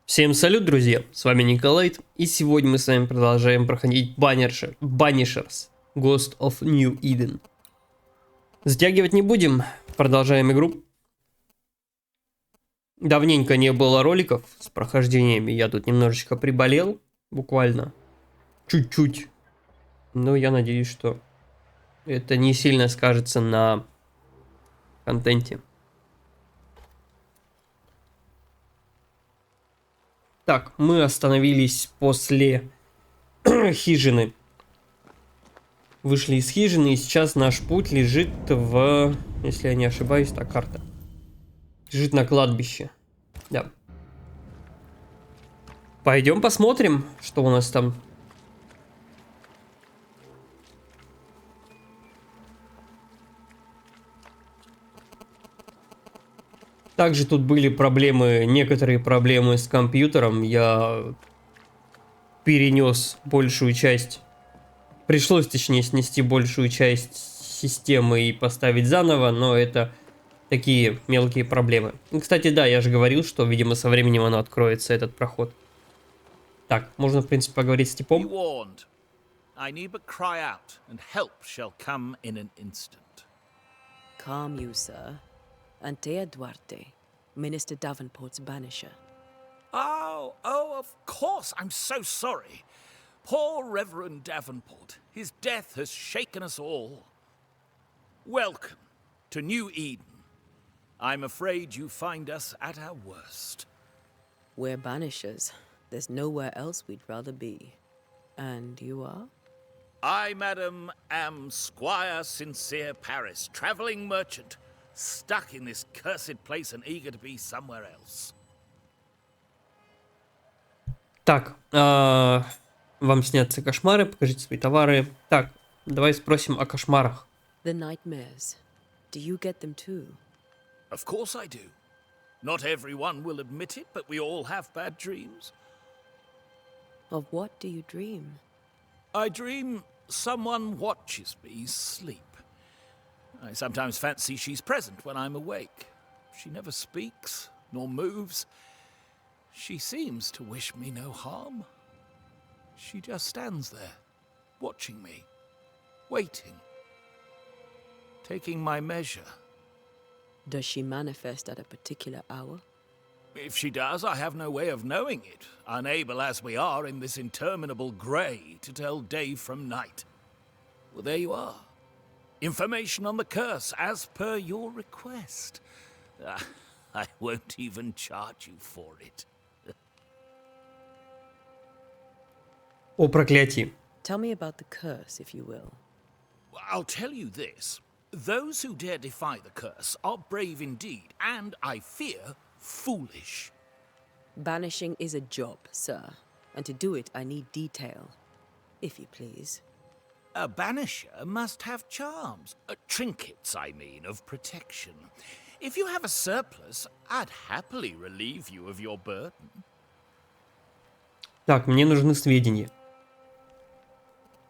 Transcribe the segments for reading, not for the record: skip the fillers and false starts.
Всем салют, друзья! С вами Николай, и сегодня мы с вами продолжаем проходить Banishers, Ghost of New Eden. Затягивать не будем, продолжаем игру. Давненько не было роликов с прохождениями, я тут немножечко приболел, буквально, чуть-чуть. Но я надеюсь, что это не сильно скажется на контенте. Так, мы остановились после хижины. Вышли из хижины, и сейчас наш путь лежит в... Если я не ошибаюсь, та карта. Лежит на кладбище. Да. Пойдем посмотрим, что у нас там. Также тут были проблемы, некоторые проблемы с компьютером. Я перенес большую часть... Пришлось, точнее, снести большую часть системы и поставить заново, но это такие мелкие проблемы. И, кстати, да, я же говорил, что, видимо, со временем оно откроется, этот проход. Так, можно, в принципе, поговорить с типом. Calm you, sir. Antea Duarte, Minister Davenport's banisher. Oh, of course. I'm so sorry. Poor Reverend Davenport. His death has shaken us all. Welcome to New Eden. I'm afraid you find us at our worst. We're banishers. There's nowhere else we'd rather be. And you are? I, madam, am Squire Sincere Paris, travelling merchant, stuck in this cursed place and eager to be somewhere else. Так, вам снятся кошмары, покажите свои товары. Так, давай спросим о кошмарах. The nightmares. Do you get them too? Of course I do. Not everyone will admit it, but we all have bad dreams. Of what do you dream? I dream someone watches me sleep. I sometimes fancy she's present when I'm awake. She never speaks, nor moves. She seems to wish me no harm. She just stands there, watching me, waiting, taking my measure. Does she manifest at a particular hour? If she does, I have no way of knowing it, unable as we are in this interminable grey to tell day from night. Well, there you are. Information on the curse, as per your request. I won't even charge you for it. О проклятии. Tell me about the curse, if you will. I'll tell you this. Those who dare defy the curse are brave indeed, and, I fear, foolish. Banishing is a job, sir. And to do it, I need detail. If you please. A banisher must have charms. Trinkets, I mean, of protection. If you have a surplus, I'd happily relieve you of your burden. Так, мне нужны сведения.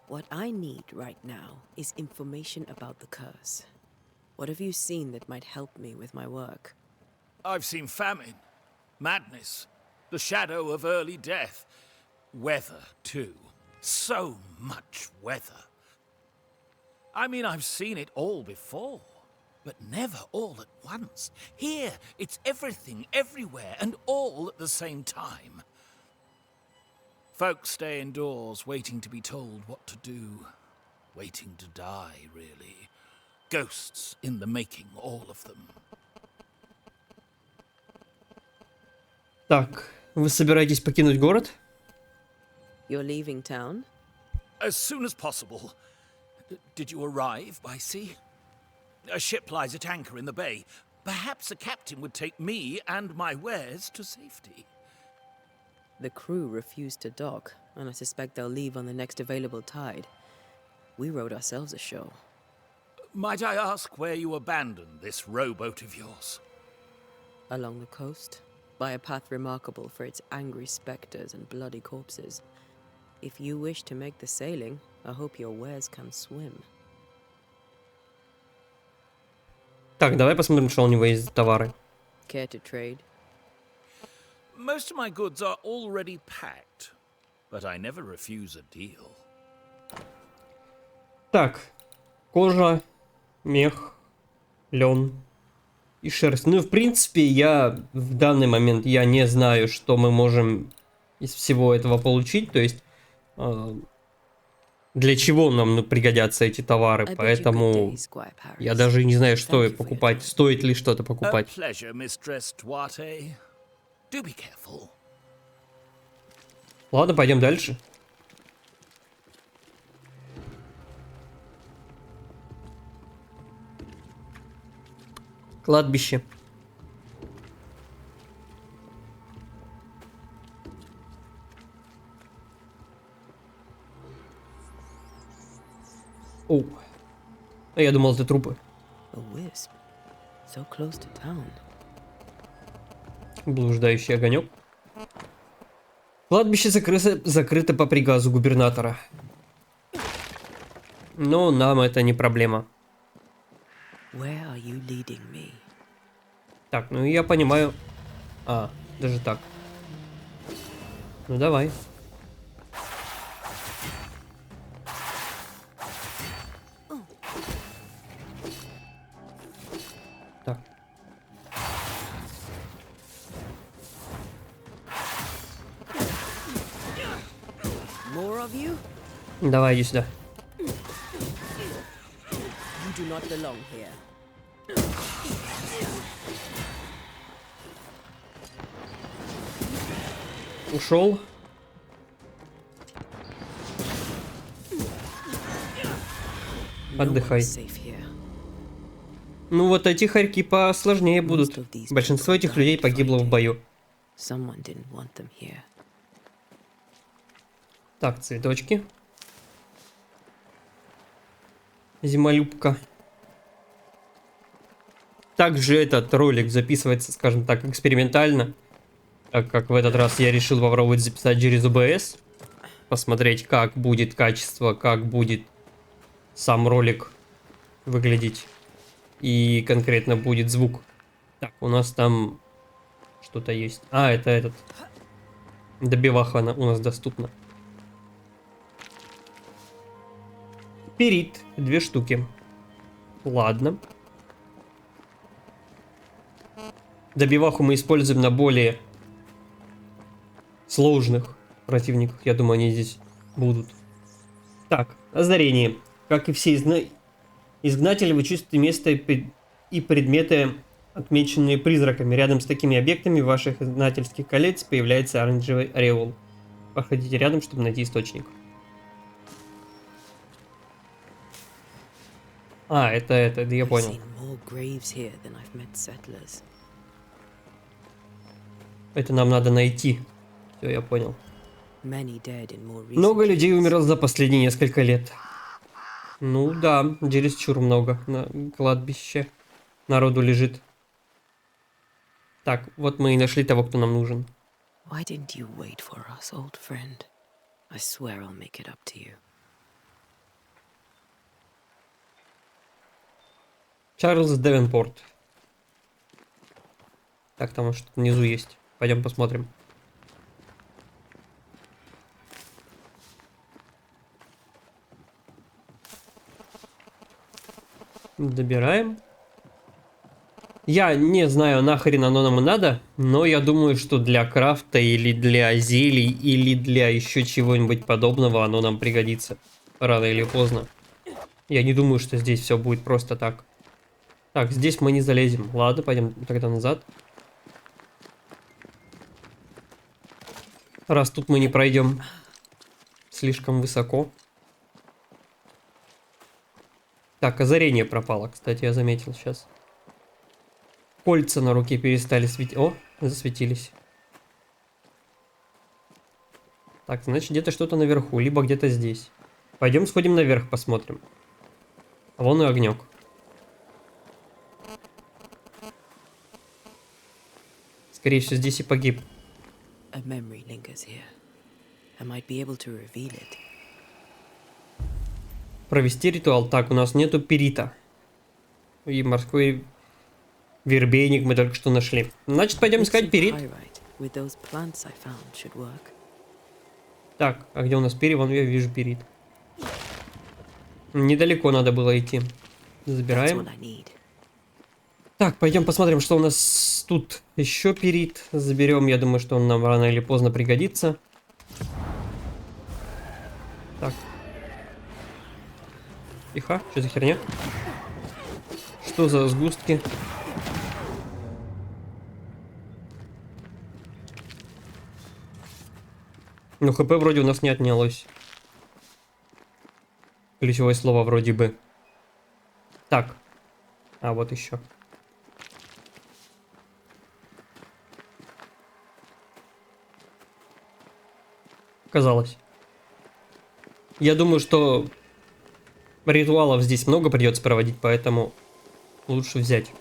What I need right now is information about the curse. What have you seen that might help me with my work? I've seen famine, madness, the shadow of early death. Weather, too. So much weather. I mean, I've seen it all before, but never all at once. Here, it's everything, everywhere, and all at the same time. Folks stay indoors, waiting to be told what to do. Waiting to die, really. Ghosts in the making, all of them. Так, вы собираетесь покинуть город? You're leaving town? As soon as possible. Did you arrive by sea? A ship lies at anchor in the bay. Perhaps a captain would take me and my wares to safety. The crew refused to dock, and I suspect they'll leave on the next available tide. We rode ourselves ashore. Might I ask where you abandoned this rowboat of yours? Along the coast, by a path remarkable for its angry specters and bloody corpses. If you wish to make the sailing, I hope your wares can swim. Так, давай посмотрим, что у него есть за товары. Care to trade? Most of my goods are already packed, but I never refuse a deal. Так, кожа, мех, лен и шерсть. Ну, в принципе, я в данный момент я не знаю, что мы можем из всего этого получить. То есть, для чего нам пригодятся эти товары. Поэтому я даже не знаю, что покупать. Стоит ли что-то покупать. Pleasure, Mistress Duarte. Do be careful. Ладно, пойдем дальше. Кладбище. О, а я думал, это трупы. A wisp. So close to town. Блуждающий огонек. Кладбище закрыто по приказу губернатора. Но нам это не проблема. Where are you leading me? Так, ну я понимаю. А, даже так. Ну давай. Так. More of you? Давай, иди сюда. You do not belong here. Ушел. Отдыхай. Ну вот эти хорьки посложнее будут. Большинство этих людей погибло в бою. Так, цветочки. Зимолюбка. Также этот ролик записывается, скажем так, экспериментально. Так как в этот раз я решил попробовать записать через OBS. Посмотреть, как будет качество, как будет сам ролик выглядеть. И конкретно будет звук. Так, у нас там что-то есть. А, это этот. Добиваха у нас доступна. Перит. 2 штуки. Ладно. Добиваху мы используем на более сложных противниках. Я думаю, они здесь будут. Так, озарение. Как и все изгнатели, вы чувствуете место и предметы, отмеченные призраками. Рядом с такими объектами ваших изгнательских колец появляется оранжевый ореол. Проходите рядом, чтобы найти источник. А, это, я понял. Это нам надо найти. Все, я понял. Много людей умерло за последние несколько лет. Ну да, чересчур много на кладбище. Народу лежит. Так, вот мы и нашли того, кто нам нужен. Чарльз Девенпорт. Так, там что-то внизу есть. Пойдем посмотрим. Добираем. Я не знаю, нахрен оно нам и надо, но я думаю, что для крафта или для зелий, или для еще чего-нибудь подобного оно нам пригодится. Рано или поздно. Я не думаю, что здесь все будет просто так. Так, здесь мы не залезем. Ладно, пойдем тогда назад. Раз тут мы не пройдем слишком высоко. Так, озарение пропало, кстати, я заметил сейчас. Кольца на руке перестали светить. О, засветились. Так, значит, где-то что-то наверху, либо где-то здесь. Пойдем сходим наверх, посмотрим. А вон и огнек. Скорее всего, здесь и погиб. Провести ритуал. Так, у нас нету перита. И морской вербейник мы только что нашли. Значит, пойдем искать перит. with those plants I found should work. Так, а где у нас перья? Вон я вижу перит. Недалеко надо было идти. That's Забираем. all I need. Так, пойдем посмотрим, что у нас тут еще перит. Заберем, я думаю, что он нам рано или поздно пригодится. Так. Тихо, что за херня? Что за сгустки? Ну, ХП вроде у нас не отнялось. Ключевое слово вроде бы. Так. А вот еще. Казалось. Я думаю, что ритуалов здесь много придется проводить, поэтому лучше взять.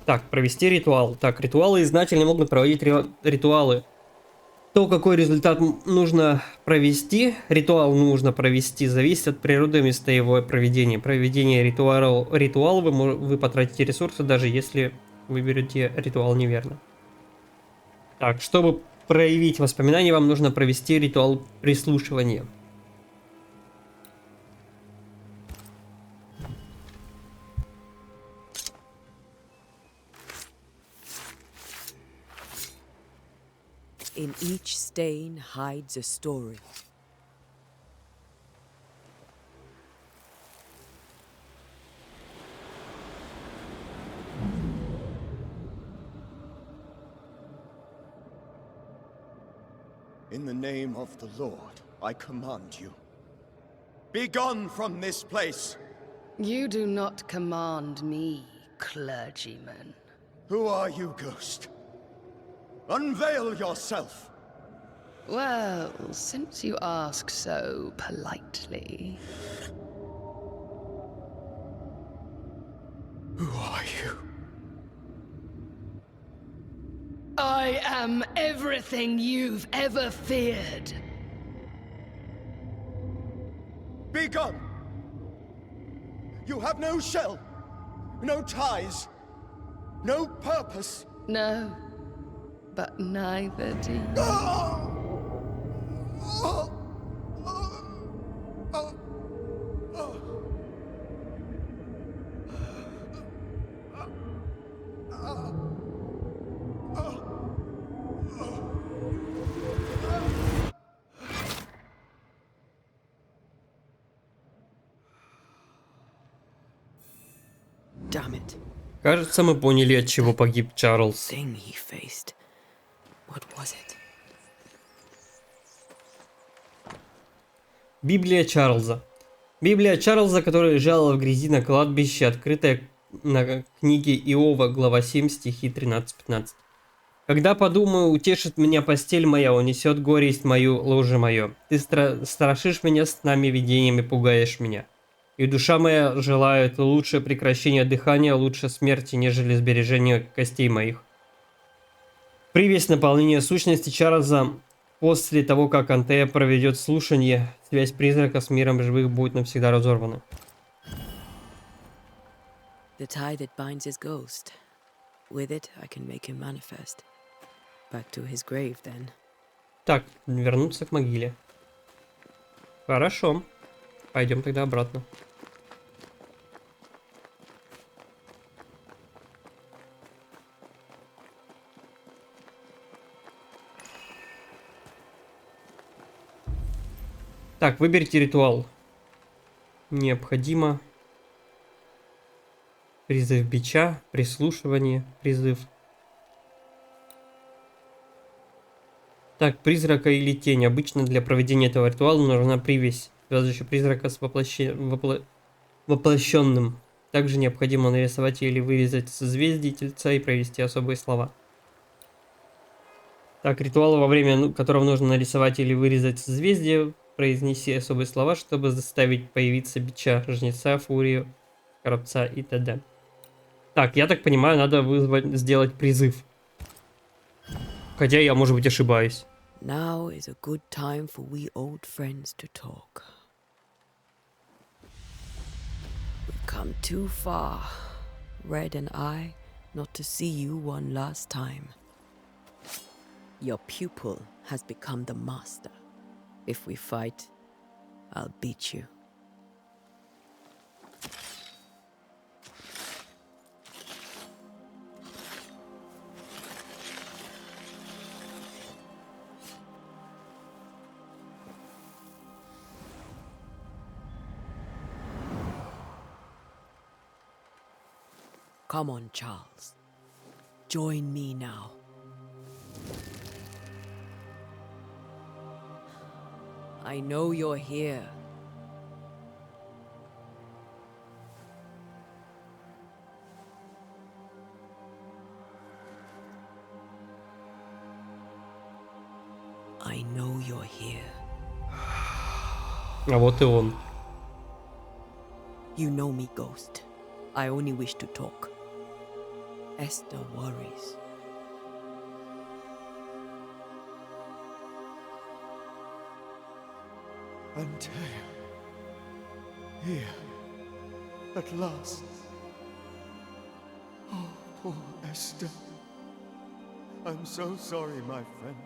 Так, провести ритуал. Так, ритуалы изначально могут проводить ритуалы. То, какой результат нужно провести, ритуал нужно провести, зависит от природы места его проведения. Проведение ритуала вы потратите ресурсы, даже если выберете ритуал неверно. Так, чтобы проявить воспоминания, вам нужно провести ритуал прислушивания. In each stain hides a story. In the name of the Lord, I command you. Be gone from this place! You do not command me, clergyman. Who are you, ghost? Unveil yourself! Well, since you ask so politely. Who are you? I am everything you've ever feared. Be gone! You have no shell, no ties, no purpose. No, but neither do you. Damn it. Кажется, мы поняли, от чего погиб Чарльз. Thing he faced. What was it? Библия Чарльза. Библия Чарльза, которая лежала в грязи на кладбище, открытая на книге Иова, глава 7, стихи 13-15. Когда подумаю, утешит меня постель моя, унесет горесть мою, ложе мое. Ты страшишь меня снами, видениями пугаешь меня. И душа моя желает лучшее прекращение дыхания, лучше смерти, нежели сбережение костей моих. Привесь наполнения сущности Чарльза. После того, как Антея проведет слушание, связь призрака с миром живых будет навсегда разорвана. The tie that binds his ghost. With it, I can make him manifest. Back to his grave, then. Так, вернуться к могиле. Хорошо. Пойдем тогда обратно. Так, выберите ритуал. Необходимо. Призыв бича, прислушивание, призыв. Так, призрака или тень. Обычно для проведения этого ритуала нужна привязь, связывающая призрака с воплощенным. Также необходимо нарисовать или вырезать созвездие тельца и провести особые слова. Так, ритуал, во время которого нужно нарисовать или вырезать созвездие, произнеси особые слова, чтобы заставить появиться бича, жнеца, фурию, коробца и т.д. Так, я так понимаю, надо сделать призыв. Хотя я, может быть, ошибаюсь. Now is a good time for we old friends to talk. We've come too far, Red and I, not to see you one last time. Your pupil has become the master. If we fight, I'll beat you. Come on, Charles. Join me now. I know you're here. I know you're here. А вот и он. You know me, Ghost. I only wish to talk. Esther worries. Antea. Here. At last. Oh, poor Esther. I'm so sorry, my friend.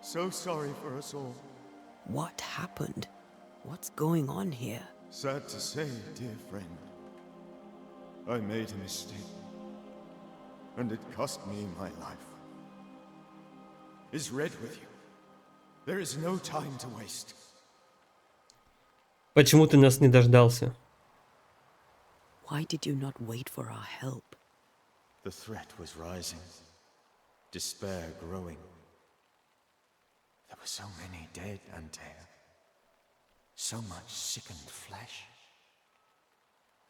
So sorry for us all. What happened? What's going on here? Sad to say, dear friend. I made a mistake. And it cost me my life. Is Red with you? There is no time to waste. Почему ты нас не дождался? Why did you not wait for our help? The threat was rising. Despair growing. There were so many dead, Antea. So much sickened flesh.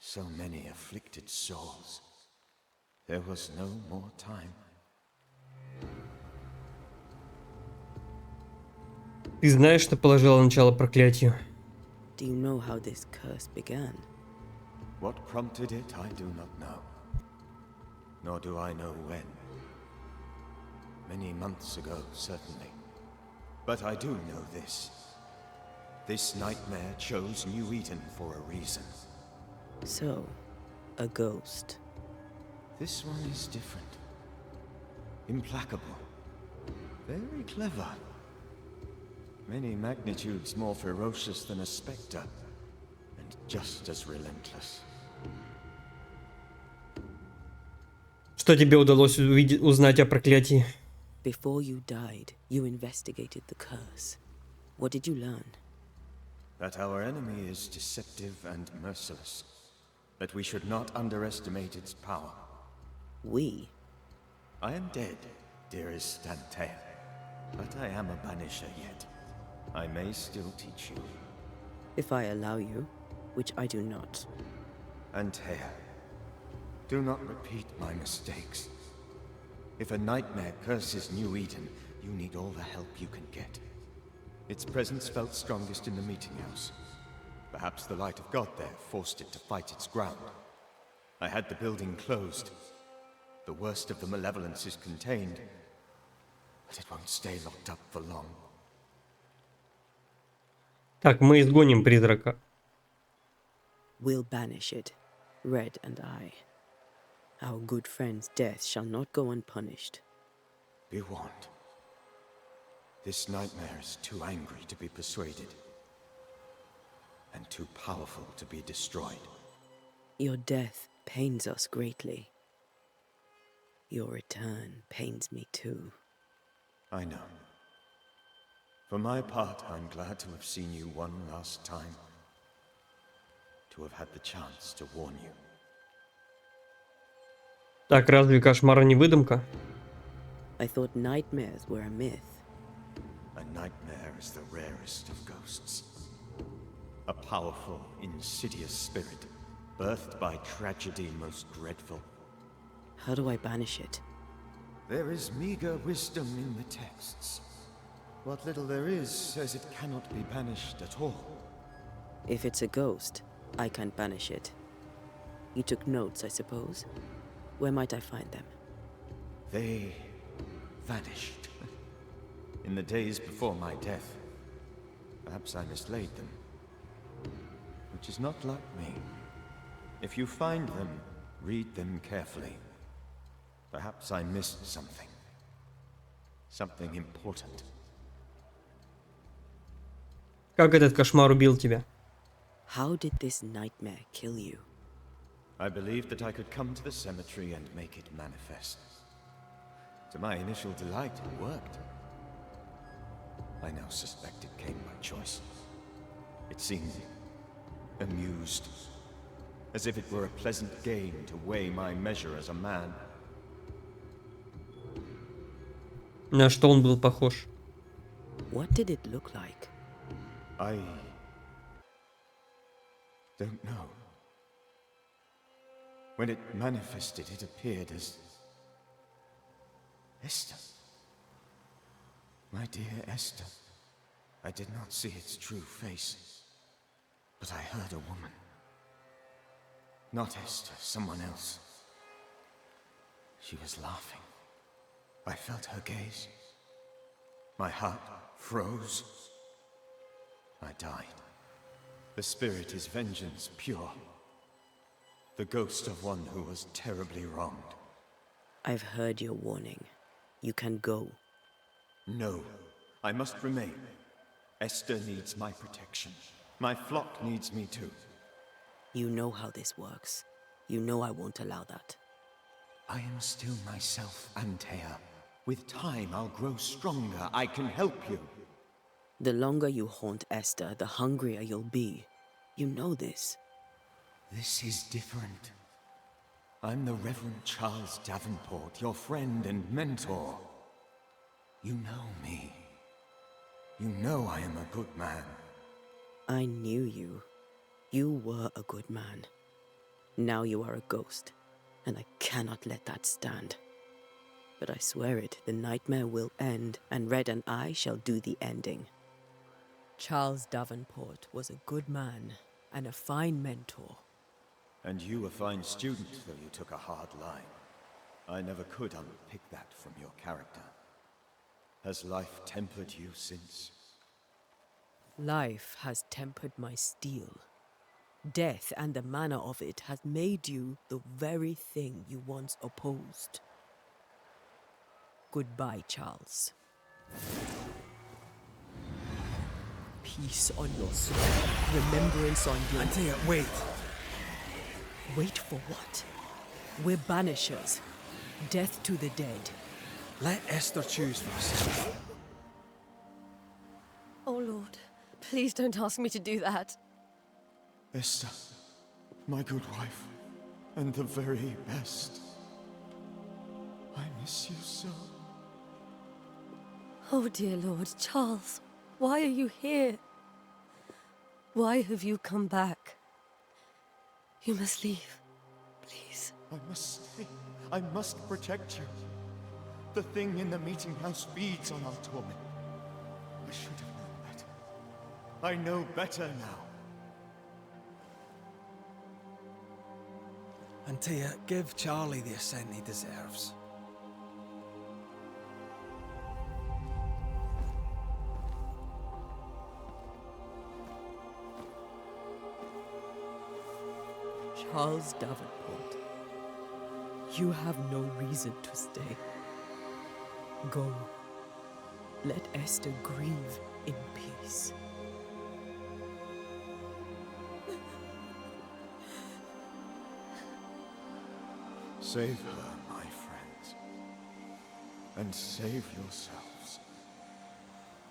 So many afflicted souls. There was no more time. Ты знаешь, что положило начало проклятию? Do you know how this curse began? What prompted it, I do not know. Nor do I know when. Many months ago, certainly. But I do know this. This nightmare chose New Eden for a reason. So, a ghost. This one is different. Implacable. Very clever. Many magnitudes more ferocious than a spectre. And just as relentless. Что тебе удалось узнать о проклятии? Before you died, you investigated the curse. What did you learn? That our enemy is deceptive and merciless. That we should not underestimate its power. We? I am dead, dearest Antea. But I am a banisher yet. I may still teach you. If I allow you, which I do not. Antea, do not repeat my mistakes. If a nightmare curses New Eden, you need all the help you can get. Its presence felt strongest in the meeting house. Perhaps the light of God there forced it to fight its ground. I had the building closed. The worst of the malevolence is contained, but it won't stay locked up for long. Так, мы изгоним призрака. We'll banish it, Red and I. Our good friend's death shall not go unpunished. Be warned. This nightmare is too angry to be persuaded, and too powerful to be destroyed. Your death pains us greatly. Your return pains me too. I know. For my part, I'm glad to have seen you one last time. To have had the chance to warn you. Так, разве кошмары не выдумка? I thought nightmares were a myth. A nightmare is the rarest of ghosts. A powerful, insidious spirit, birthed by tragedy most dreadful. How do I banish it? There is meager wisdom in the texts. What little there is says it cannot be banished at all. If it's a ghost, I can't banish it. You took notes, I suppose? Where might I find them? They vanished. In the days before my death. Perhaps I mislaid them. Which is not like me. If you find them, read them carefully. Perhaps I missed something. Something important. Как этот кошмар убил тебя? How did this nightmare kill you? I believed that I could come to the cemetery and make it manifest. To my initial delight, it worked. I now suspect it came by choice. It seemed amused, as if it were a pleasant game to weigh my measure as a man. На что он был похож? What did it look like? I don't know. When it manifested, it appeared as Esther. My dear Esther. I did not see its true face, but I heard a woman. Not Esther, someone else. She was laughing. I felt her gaze. My heart froze. I died. The spirit is vengeance pure. The ghost of one who was terribly wronged. I've heard your warning. You can go. No, I must remain. Esther needs my protection. My flock needs me too. You know how this works. You know I won't allow that. I am still myself, Antea. With time, I'll grow stronger. I can help you. The longer you haunt Esther, the hungrier you'll be. You know this. This is different. I'm the Reverend Charles Davenport, your friend and mentor. You know me. You know I am a good man. I knew you. You were a good man. Now you are a ghost, and I cannot let that stand. But I swear it, the nightmare will end, and Red and I shall do the ending. Charles Davenport was a good man and a fine mentor. And you a fine student, though you took a hard line. I never could unpick that from your character. Has life tempered you since? Life has tempered my steel. Death and the manner of it has made you the very thing you once opposed. Goodbye, Charles. Peace on your soul. Remembrance on your... Antea, wait. Wait for what? We're banishers. Death to the dead. Let Esther choose for herself. Oh, Lord. Please don't ask me to do that. Esther, my good wife, and the very best. I miss you so. Oh, dear Lord. Charles, why are you here? Why have you come back? You must leave. Please. I must stay. I must protect you. The thing in the meeting house feeds on our torment. I should have known better. I know better now. Antea, give Charlie the ascent he deserves. Charles Davenport, you have no reason to stay. Go. Let Esther grieve in peace. Save her, my friends. And save yourselves.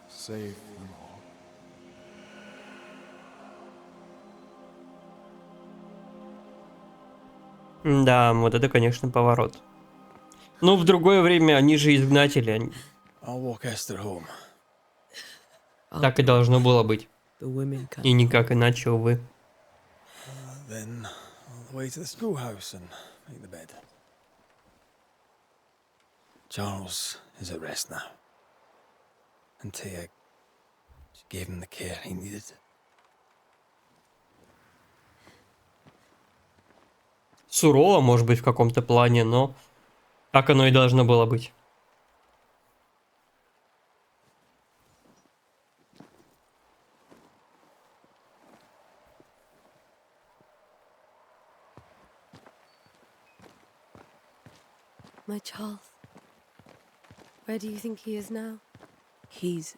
Save them all. Да, вот это, конечно, поворот. Ну, в другое время они же изгнатели. I'll walk Esther home. Так и должно было быть. The women can И никак иначе, увы. Then all the way to the schoolhouse and make the bed. Charles is at rest now. Antea gave him the care he needed. Сурово, может быть, в каком-то плане, но так оно и должно было быть. My Charles. Where do you think he is now? He's...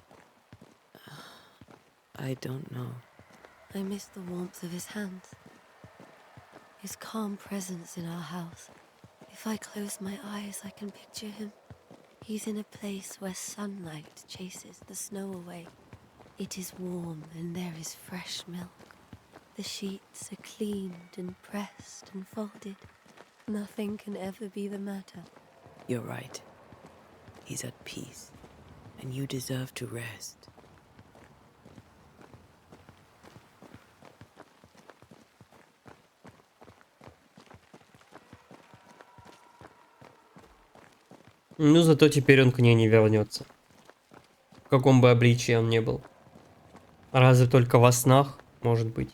I don't know. I miss the warmth of his hands. His calm presence in our house. If I close my eyes, I can picture him. He's in a place where sunlight chases the snow away. It is warm and there is fresh milk. The sheets are cleaned and pressed and folded. Nothing can ever be the matter. You're right. He's at peace, and you deserve to rest. Ну, зато теперь он к ней не вернется. В каком бы обличии он ни был. Разве только во снах, может быть.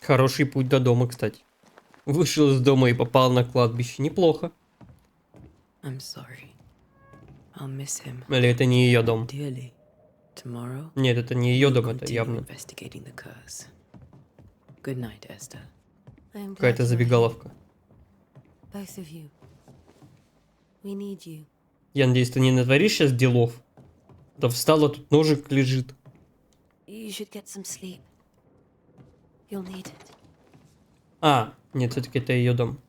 Хороший путь до дома, кстати. Вышел из дома и попал на кладбище. Неплохо. I'm sorry. I'll miss him Или это не ее дом? dearly. Tomorrow, Нет, это не ее we'll дом, это continue явно investigating the curse. Good night, Esther. I am glad какая-то you are here, забегаловка. both of you. We need you. Я надеюсь, ты не натворишь сейчас делов? Да встала, тут ножик лежит. You should get some sleep. You'll need it. А, нет, все-таки это ее дом.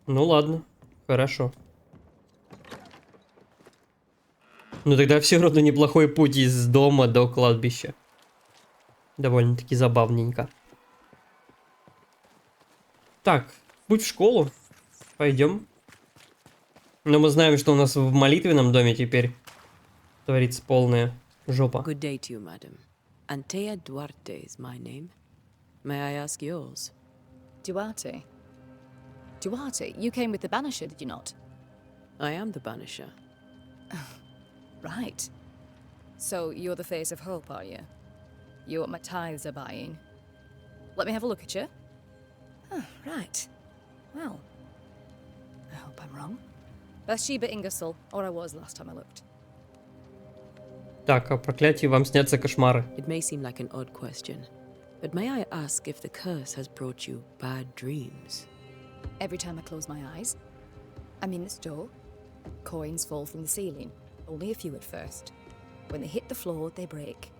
Ну ладно, хорошо. Ну тогда все равно неплохой путь из дома до кладбища. Довольно-таки забавненько. Так, путь в школу. Пойдем. Но мы знаем, что у нас в молитвенном доме теперь творится полная жопа. Good day to you, madam. Antea Duarte is my name. May I ask yours? Duarte? Duarte, you came with the Banisher, did you not? I am the Banisher. Right. So you're the face of hope, are you? You're what my tithes are buying. Let me have a look at you. Oh, right. Well, I hope I'm wrong. Bathsheba Ingersoll, or I was last time I looked. Так, о проклятии вам снятся кошмары. It may seem like an odd question, but may I ask if the curse has brought you bad dreams? Every time I close my eyes, I'm in this door. Coins fall from the ceiling. Only a few at first. When they hit the floor, they break.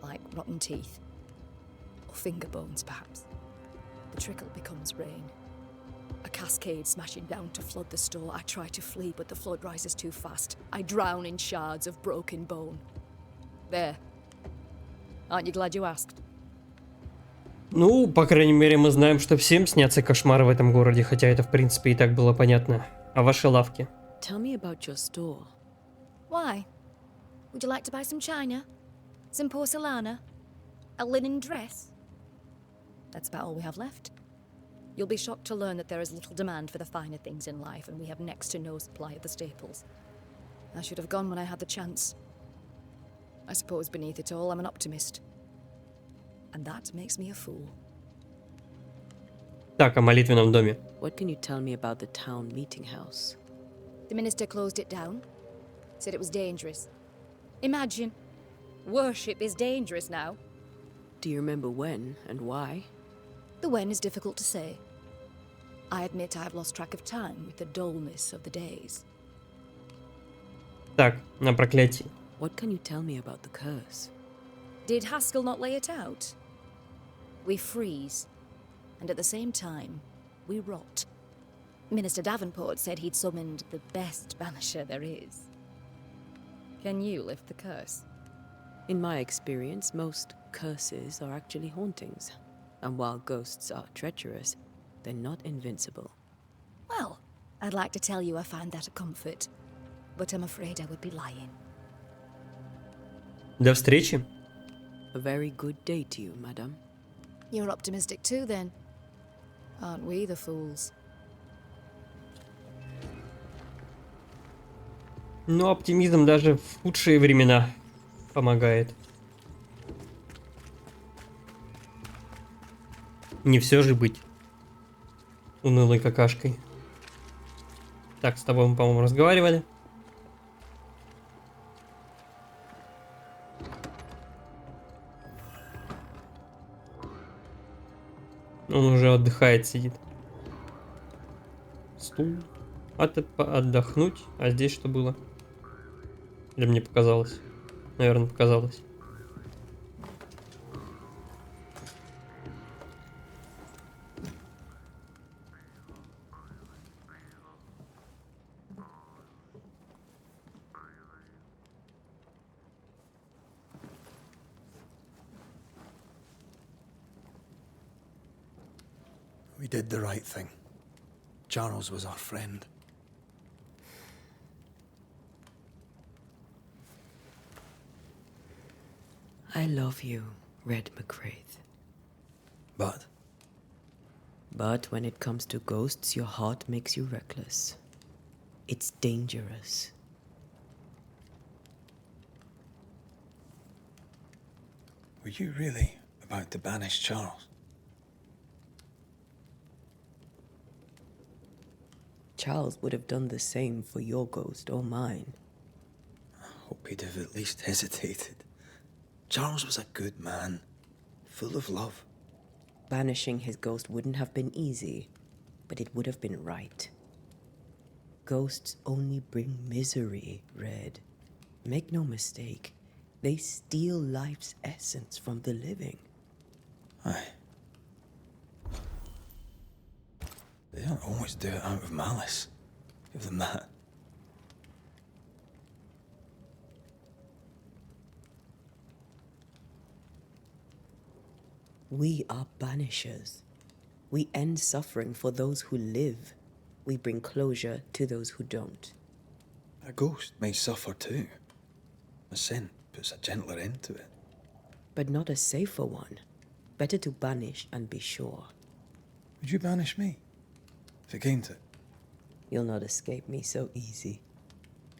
Like rotten teeth. Or finger bones, perhaps. The trickle becomes rain. A cascade smashing down to flood the store. I try to flee, but the flood rises too fast. I drown in shards of broken bone. There. Aren't you glad you asked? Ну, по крайней мере, мы знаем, что всем снятся кошмары в этом городе, хотя это, в принципе, и так было понятно. А ваши лавки? Tell me about your store. Why? Would you like to buy some china? Some porcelana? A linen dress? That's about all we have left. You'll be shocked to learn that there is little demand for the finer things in life, and we have next to no supply of the staples. I should have gone when I had the chance. I suppose beneath it all, I'm an optimist. And that makes me a fool. Так, о молитвенном доме. What can you tell me about the town meeting house? The minister closed it down. Said it was dangerous. Imagine. Worship is dangerous now. Do you remember when and why? The when is difficult to say. I admit I have lost track of time with the dullness of the days. Так, на проклятии. What can you tell me about the curse? Did Haskell not lay it out? We freeze, and at the same time, we rot. Minister Davenport said he'd summoned the best banisher there is. Can you lift the curse? In my experience, most curses are actually hauntings. And while ghosts are treacherous, they're not invincible. Well, I'd like to tell you I find that a comfort, but I'm afraid I would be lying. До встречи. A very good day to you, madam. You're optimistic too, then. Aren't we the fools? Но оптимизм даже в худшие времена помогает. Не все же быть унылой какашкой. Так, с тобой мы, по-моему, разговаривали. Он уже отдыхает, сидит. Стул. Отдохнуть. А здесь что было? Или мне показалось? Наверное, показалось. We did the right thing. Charles was our friend. I love you, Red McWraith. But But when it comes to ghosts, your heart makes you reckless. It's dangerous. were you really about to banish Charles? Charles would have done the same for your ghost or mine. I hope he'd have at least hesitated. Charles was a good man, full of love. Banishing his ghost wouldn't have been easy, but it would have been right. Ghosts only bring misery, Red. Make no mistake, they steal life's essence from the living. Aye. They don't always do it out of malice. Give them that. We are banishers. We end suffering for those who live. We bring closure to those who don't. A ghost may suffer too. A sin puts a gentler end to it. But not a safer one. Better to banish and be sure. Would you banish me? If it came to it? You'll not escape me so easy.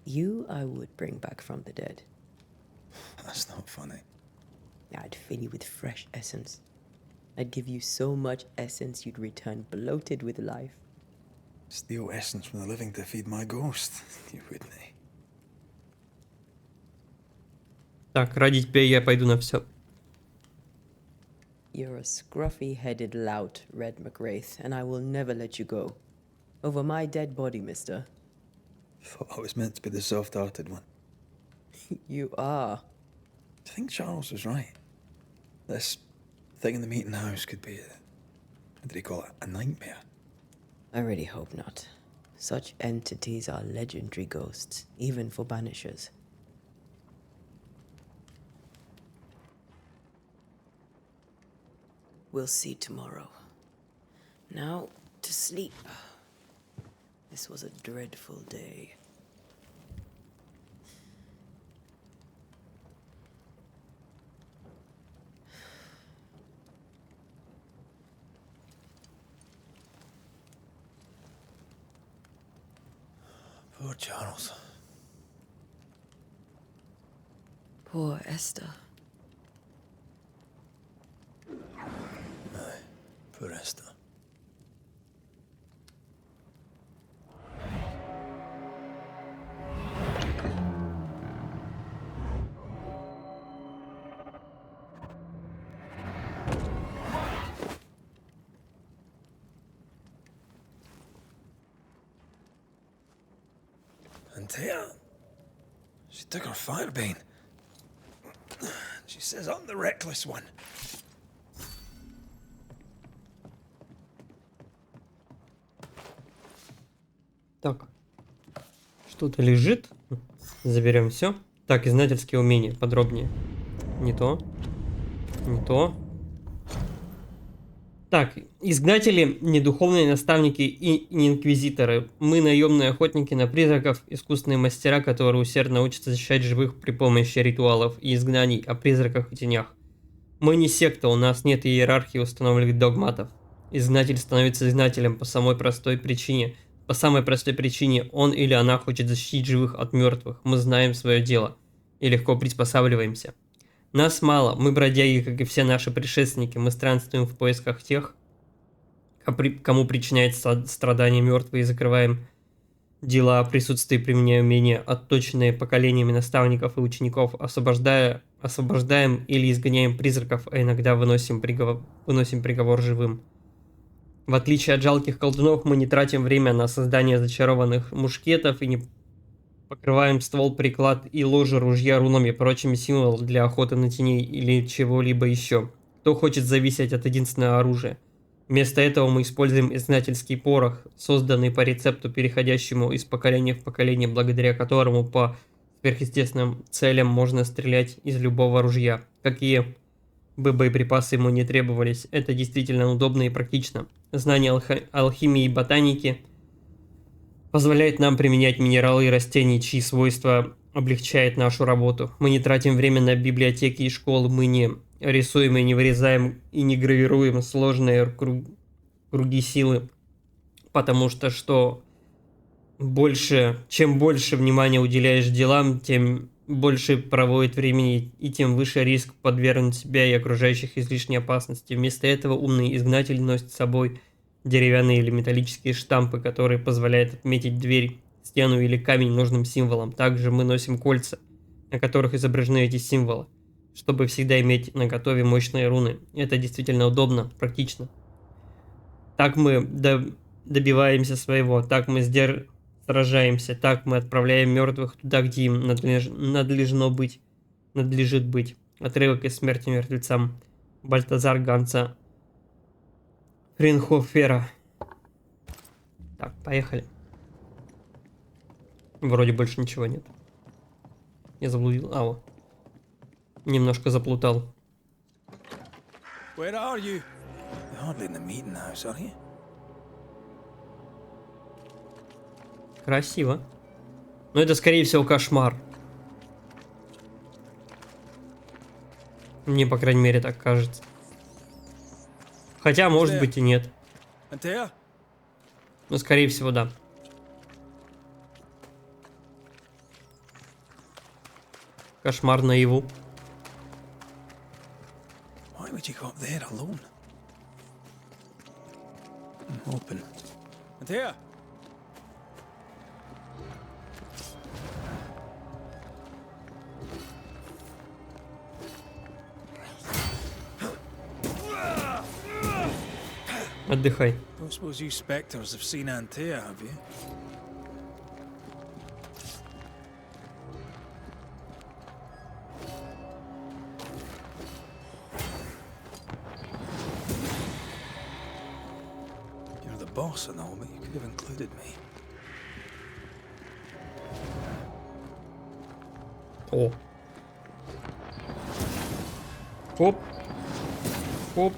You I would bring back from the dead. That's not funny. I'd fill you with fresh essence. I'd give you so much essence you'd return bloated with life. Steal essence from the living to feed my ghost. You wouldn't. Так, ради тебя я пойду на все. You're a scruffy-headed lout, Red McWraith, and I will never let you go. Over my dead body, mister. Thought I was meant to be the soft-hearted one. You are. I think Charles was right. This thing in the meeting house could be what did he call it? A nightmare. I really hope not. Such entities are legendary ghosts, even for banishers. We'll see tomorrow. Now, to sleep. This was a dreadful day. Poor Charles. Poor Esther. Poor Esther. And Tia, she took her firebane. She says I'm the reckless one. Так, что-то лежит. Заберем все. Так, изнательские умения подробнее. Не то. Не то. Так, изгнатели, не духовные наставники и не инквизиторы. Мы наемные охотники на призраков, искусные мастера, которые усердно учатся защищать живых при помощи ритуалов и изгнаний о призраках и тенях. Мы не секта, у нас нет иерархии установленных догматов. Изгнатель становится изгнателем по самой простой причине. По самой простой причине он или она хочет защитить живых от мертвых. Мы знаем свое дело и легко приспосабливаемся. Нас мало, мы бродяги, как и все наши предшественники. Мы странствуем в поисках тех, кому причиняет страдания мертвые, и закрываем дела о присутствии, применяя умения, отточенные поколениями наставников и учеников, освобождаем или изгоняем призраков, а иногда выносим приговор живым. В отличие от жалких колдунов, мы не тратим время на создание зачарованных мушкетов и не покрываем ствол, приклад и ложе ружья рунами и прочими символами для охоты на теней или чего-либо еще. Кто хочет зависеть от единственного оружия? Вместо этого мы используем изгнательский порох, созданный по рецепту, переходящему из поколения в поколение, благодаря которому по сверхъестественным целям можно стрелять из любого ружья. Какие бы боеприпасы ему не требовались, это действительно удобно и практично. Знание алхимии и ботаники позволяет нам применять минералы и растения, чьи свойства облегчают нашу работу. Мы не тратим время на библиотеки и школы, мы не рисуем и не вырезаем и не гравируем сложные круги силы, потому что чем больше внимания уделяешь делам, тем больше проводит времени и тем выше риск подвергнуть себя и окружающих излишней опасности. Вместо этого умный изгнатель носит с собой деревянные или металлические штампы, которые позволяют отметить дверь, стену или камень нужным символом. Также мы носим кольца, на которых изображены эти символы, чтобы всегда иметь наготове мощные руны. Это действительно удобно, практично. Так мы добиваемся своего, так мы сражаемся, так мы отправляем мертвых туда, где им надлежит быть. Отрывок из «Смерти мертвецам» Бальтазар Ганса Фринхофера. Так, поехали. Вроде больше ничего нет. Я заблудил. Вот. Немножко заплутал. Where are you? You're hardly in the meeting house, are you? Красиво. Но это, скорее всего, кошмар. Мне, по крайней мере, так кажется. Хотя, может быть, и нет. Antea? Но, скорее всего, да. Кошмар наяву. Why would you go up there alone? I'm hoping. Antea? Отдыхай. Don't suppose you spectres have seen Antea, have you? You're the boss and all, but you could have included me. О. Хоп. Хоп.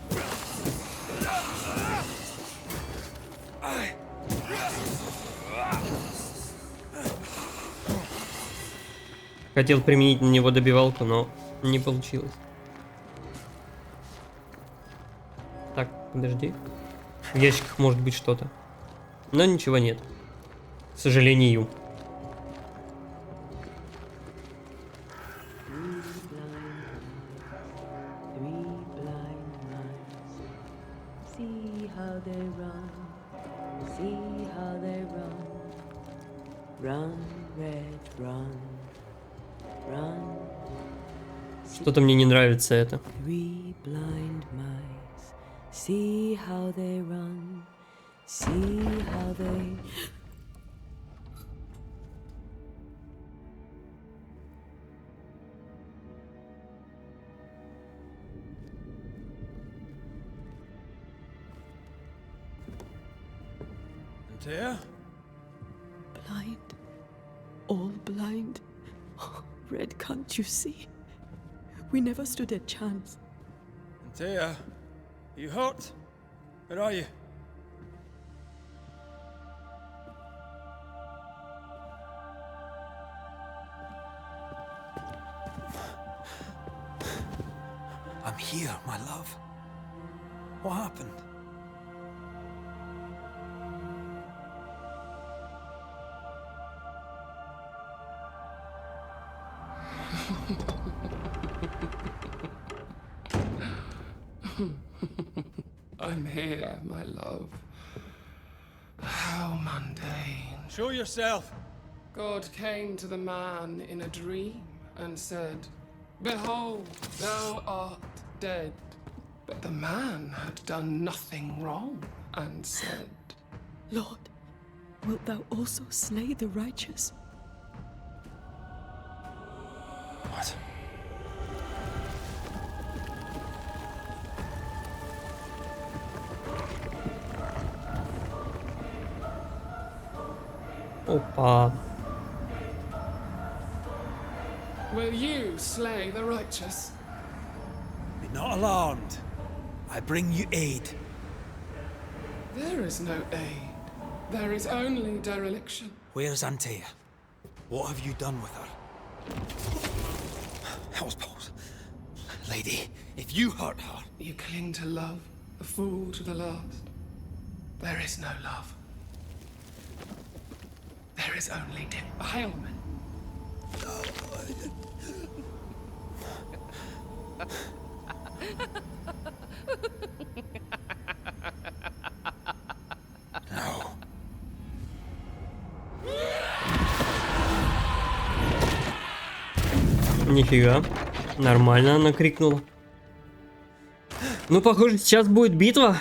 Хотел применить на него добивалку, но не получилось. Так, подожди. В ящиках может быть что-то. Но ничего нет. К сожалению. See how they run, see how they run. Run, red, run, run. Что-то мне не нравится это. Three blind mice, see how they run, see how they... Antea? Blind, all blind. Oh, Red, can't you see? We never stood a chance. Antea? Are you hurt? Where are you? I'm here, my love. What happened? I'm here, my love. How mundane. Show yourself! God came to the man in a dream and said, "Behold, thou art dead." But the man had done nothing wrong, and said, Lord, wilt thou also slay the righteous? What? Опа. Will you slay the righteous? Be not alarmed. I bring you aid. There is no aid. There is only dereliction. Where's Antea? What have you done with her? Hell's balls. Lady, if you hurt her... You cling to love, a fool to the last. There is no love. There is only defilement. No. Нифига. Нормально она крикнула. Ну, похоже, сейчас будет битва.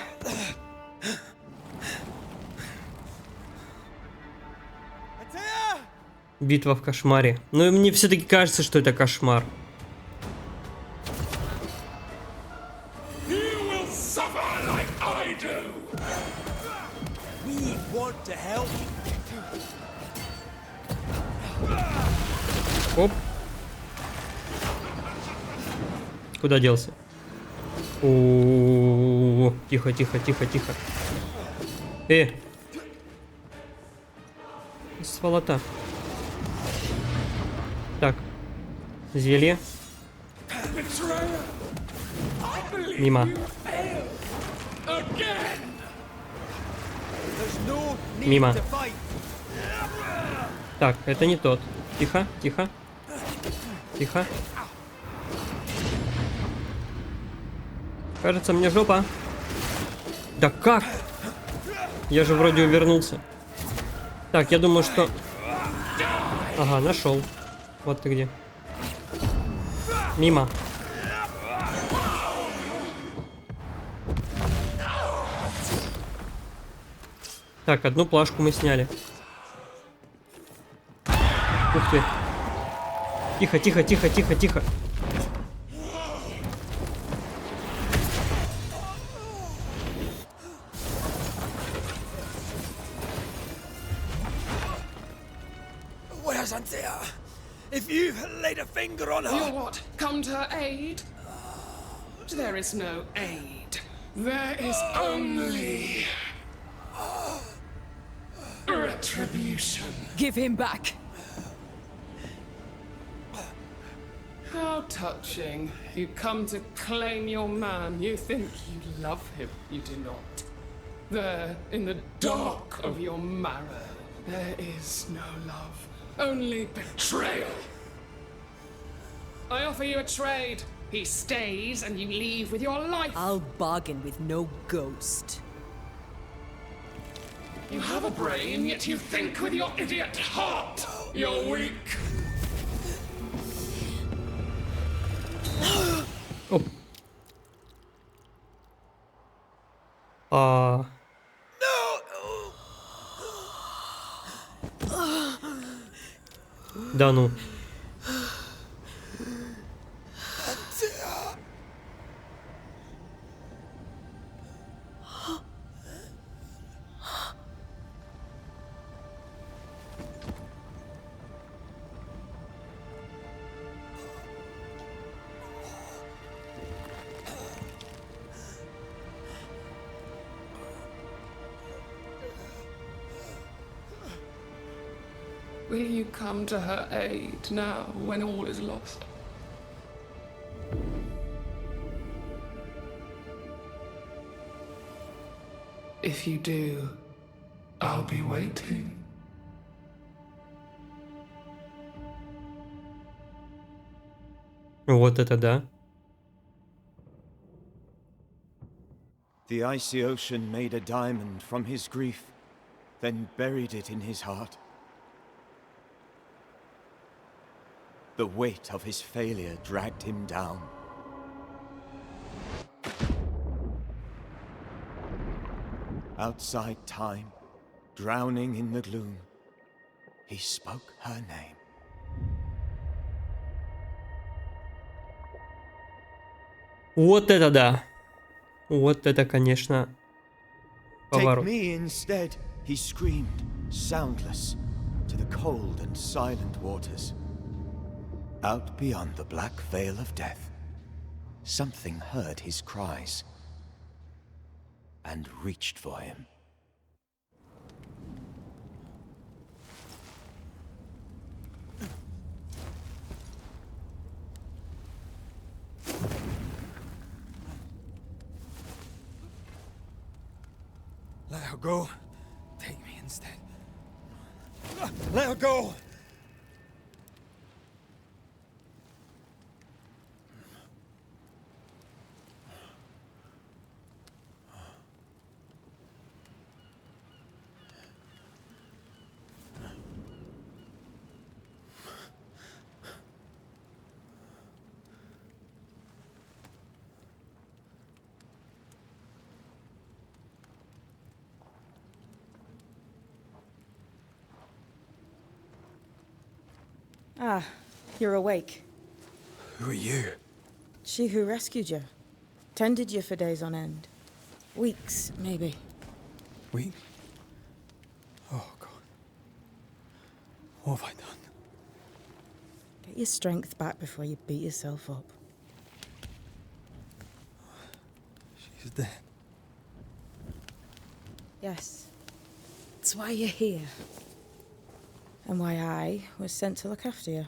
Битва в кошмаре. Но мне все-таки кажется, что это кошмар. We want to help. Оп. Куда делся? О, тихо, тихо, тихо, тихо. Сволота. Так. Зелье. Мимо. Мимо. Так, это не тот. Тихо, тихо. Тихо. Кажется, мне жопа. Да как? Я же вроде увернулся. Так, я думаю, что... Ага, нашел. Вот ты где. Мимо. Так, одну плашку мы сняли. Ух ты. Тихо, тихо, тихо, тихо, тихо. Where's Antea? If you laid a finger on You her... what? Come to her aid? There is no aid. There is only... retribution. Give him back. How touching. You come to claim your man. You think you love him. You do not. There, in the dark of your marrow, there is no love. Only betrayal. I offer you a trade. He stays and you leave with your life. I'll bargain with no ghost. You have a brain, yet you think with your idiot heart. You're weak. Оп. Да ну. Will you come to her aid now when all is lost? If you do, I'll be waiting. Вот это да. The icy ocean made a diamond from his grief, then buried it in his heart. The weight of his failure dragged him down. Outside time, drowning in the gloom, he spoke her name. Вот это да. Вот это, конечно, Take поворот. me instead, he screamed, soundless, to the cold and silent waters. Out beyond the black veil of death, something heard his cries and reached for him. Let her go. Take me instead. Let her go! Ah, you're awake. Who are you? She who rescued you. Tended you for days on end. Weeks, maybe. We? Oh, God. What have I done? Get your strength back before you beat yourself up. She's dead. Yes. That's why you're here. And why I was sent to look after you.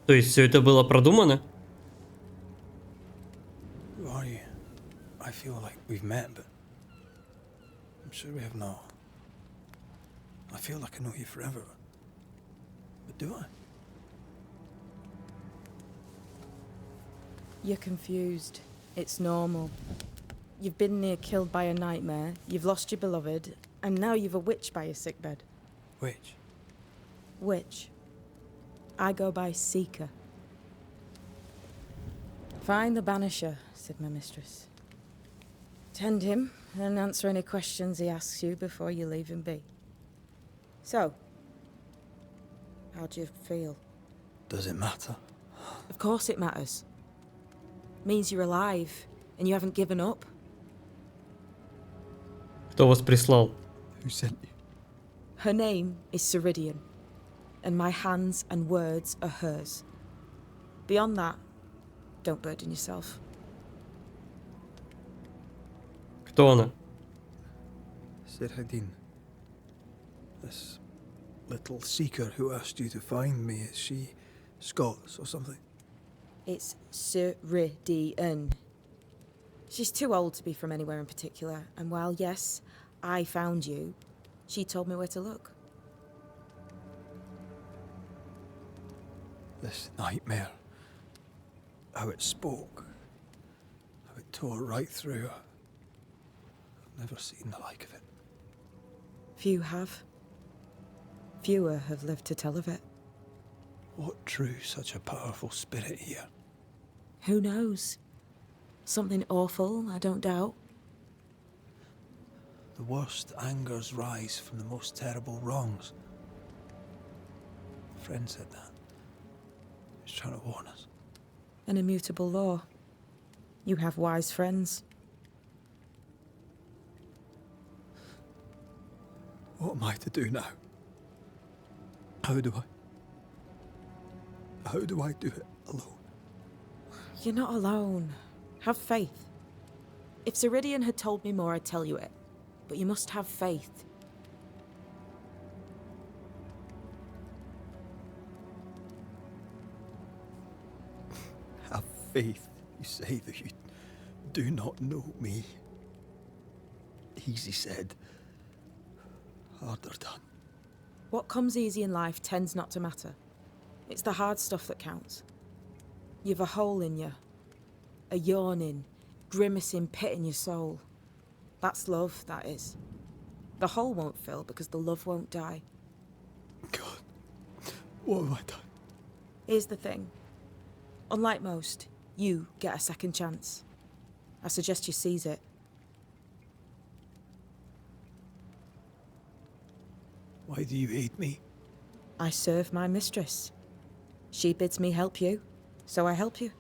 То есть все это было продумано? Who are you? I feel like we've met, but I'm sure we have not. I feel like I know you forever, but do I? You're confused. It's normal. You've been near killed by a nightmare, you've lost your beloved, and now you've a witch by your sickbed. Which? Witch. I go by Seeker. Find the Banisher, said my mistress. Tend him, and answer any questions he asks you before you leave him be. So, how do you feel? Does it matter? Of course it matters. Means you're alive, and you haven't given up. Кто вас прислал? Who sent you? Her name is Ceridian, and my hands and words are hers. Beyond that, don't burden yourself. Кто она? Ceridian. This little seeker who asked you to find me, is she Scots or something? It's Ceridian. She's too old to be from anywhere in particular, and while, yes, I found you, she told me where to look. This nightmare. How it spoke. How it tore right through her. I've never seen the like of it. Few have. Fewer have lived to tell of it. What drew such a powerful spirit here? Who knows? Something awful, I don't doubt. The worst angers rise from the most terrible wrongs. A friend said that. He was trying to warn us. An immutable law. You have wise friends. What am I to do now? How do I do it alone? You're not alone. Have faith. If Ceridian had told me more, I'd tell you it. But you must have faith. Have faith. You say that you do not know me. Easy said. Harder done. What comes easy in life tends not to matter. It's the hard stuff that counts. You've a hole in you. A yawning, grimacing pit in your soul. That's love, that is. The hole won't fill because the love won't die. God, what have I done? Here's the thing. Unlike most, you get a second chance. I suggest you seize it. Why do you hate me? I serve my mistress. She bids me help you, so I help you.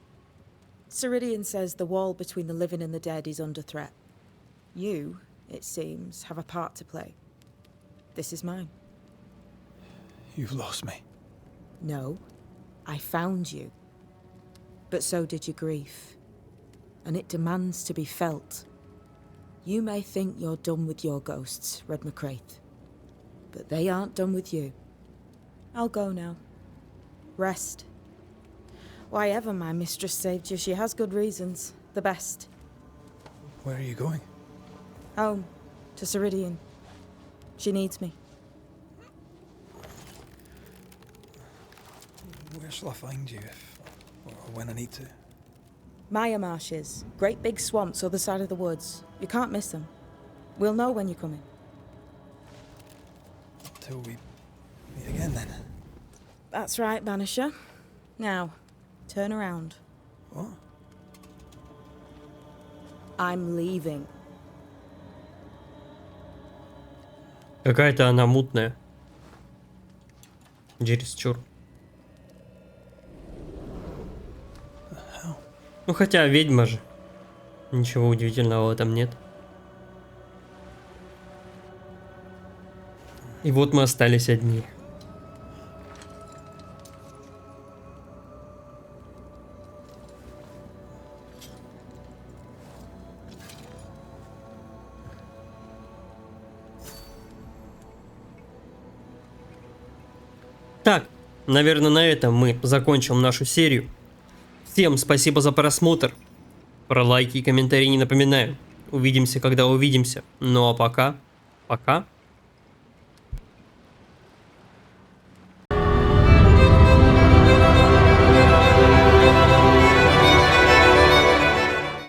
Ceridian says the wall between the living and the dead is under threat. You, it seems, have a part to play. This is mine. You've lost me. No, I found you. But so did your grief. And it demands to be felt. You may think you're done with your ghosts, Red McCraith. But they aren't done with you. I'll go now. Rest. Why ever my mistress saved you, she has good reasons. The best. Where are you going? Home. To Ceridian. She needs me. Where shall I find you if, or when I need to? Maya marshes. Great big swamps other side of the woods. You can't miss them. We'll know when you're coming. Till we meet again then. That's right, Banisher. Now, turn around. What? I'm leaving. Какая-то она мутная. Чересчур. Ну хотя ведьма же. Ничего удивительного в этом нет. И вот мы остались одни. Так, наверное, на этом мы закончим нашу серию. Всем спасибо за просмотр. Про лайки и комментарии не напоминаю. Увидимся, когда увидимся. Ну а пока. Пока.